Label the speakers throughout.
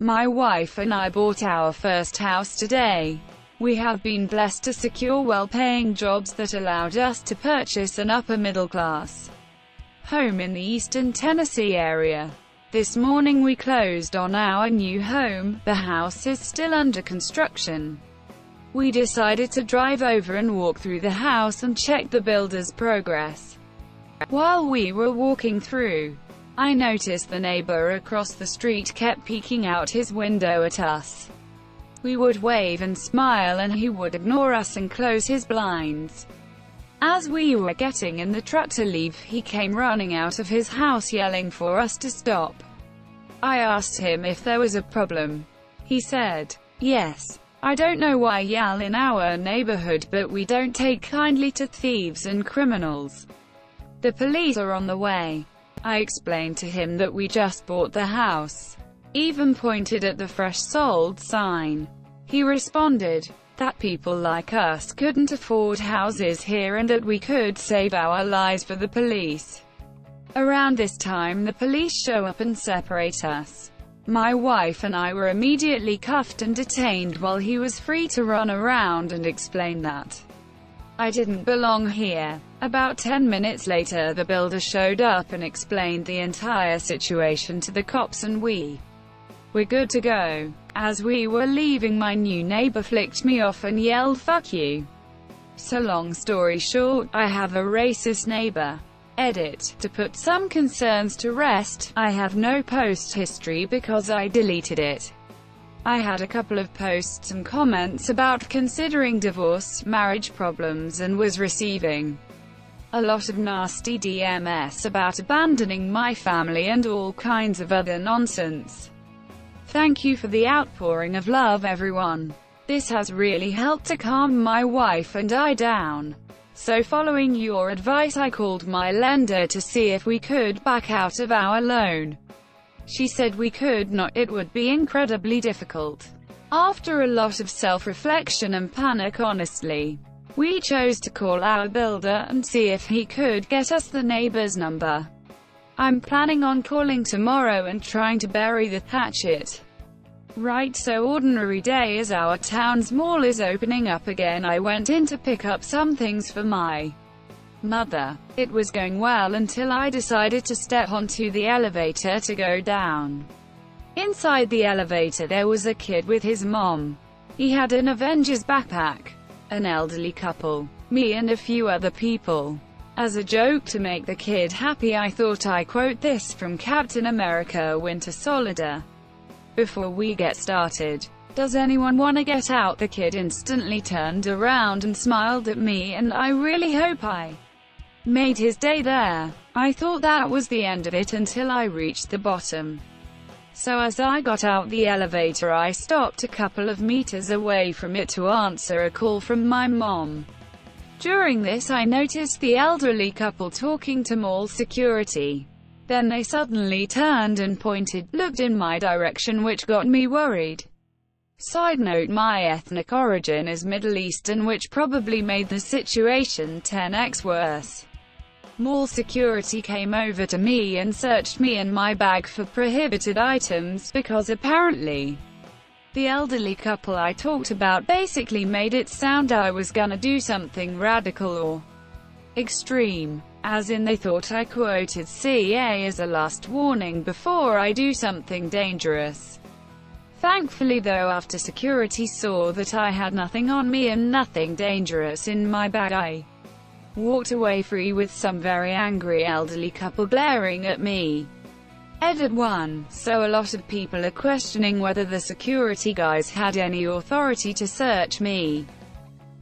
Speaker 1: My wife and I bought our first house today. We have been blessed to secure well-paying jobs that allowed us to purchase an upper-middle-class home in the eastern Tennessee area. This morning we closed on our new home. The house is still under construction. We decided to drive over and walk through the house and check the builder's progress. While we were walking through, I noticed the neighbor across the street kept peeking out his window at us. We would wave and smile and he would ignore us and close his blinds. As we were getting in the truck to leave, he came running out of his house yelling for us to stop. I asked him if there was a problem. He said, "Yes. I don't know why yell in our neighborhood, but we don't take kindly to thieves and criminals. The police are on the way." I explained to him that we just bought the house. Even pointed at the fresh sold sign. He responded that people like us couldn't afford houses here and that we could save our lives for the police. Around this time the police show up and separate us. My wife and I were immediately cuffed and detained while he was free to run around and explain that I didn't belong here. About 10 minutes later the builder showed up and explained the entire situation to the cops and we're good to go. As we were leaving, my new neighbor flicked me off and yelled, "Fuck you." So long story short, I have a racist neighbor. Edit. To put some concerns to rest, I have no post history because I deleted it. I had a couple of posts and comments about considering divorce, marriage problems, and was receiving a lot of nasty DMs about abandoning my family and all kinds of other nonsense. Thank you for the outpouring of love, everyone. This has really helped to calm my wife and I down. So following your advice, I called my lender to see if we could back out of our loan. She said we could not, it would be incredibly difficult. After a lot of self-reflection and panic, honestly, we chose to call our builder and see if he could get us the neighbor's number. I'm planning on calling tomorrow and trying to bury the hatchet. Right, so ordinary day as our town's mall is opening up again. I went in to pick up some things for my mother. It was going well until I decided to step onto the elevator to go down. Inside the elevator there was a kid with his mom. He had an Avengers backpack. An elderly couple, me and a few other people. As a joke to make the kid happy, I thought I quote this from Captain America Winter Soldier. "Before we get started, does anyone want to get out?" The kid instantly turned around and smiled at me, and I really hope I made his day there. I thought that was the end of it until I reached the bottom. So as I got out the elevator, I stopped a couple of meters away from it to answer a call from my mom. During this, I noticed the elderly couple talking to mall security. Then they suddenly turned and looked in my direction, which got me worried. Side note, my ethnic origin is Middle Eastern, which probably made the situation 10x worse. Mall security came over to me and searched me and my bag for prohibited items, because apparently the elderly couple I talked about basically made it sound I was gonna do something radical or extreme. As in, they thought I quoted CA as a last warning before I do something dangerous. Thankfully though, after security saw that I had nothing on me and nothing dangerous in my bag, I walked away free with some very angry elderly couple glaring at me. Edit 1. So a lot of people are questioning whether the security guys had any authority to search me.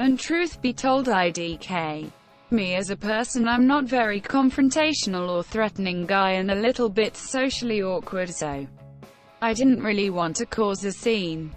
Speaker 1: And truth be told, IDK. Me as a person, I'm not very confrontational or threatening guy and a little bit socially awkward, so I didn't really want to cause a scene.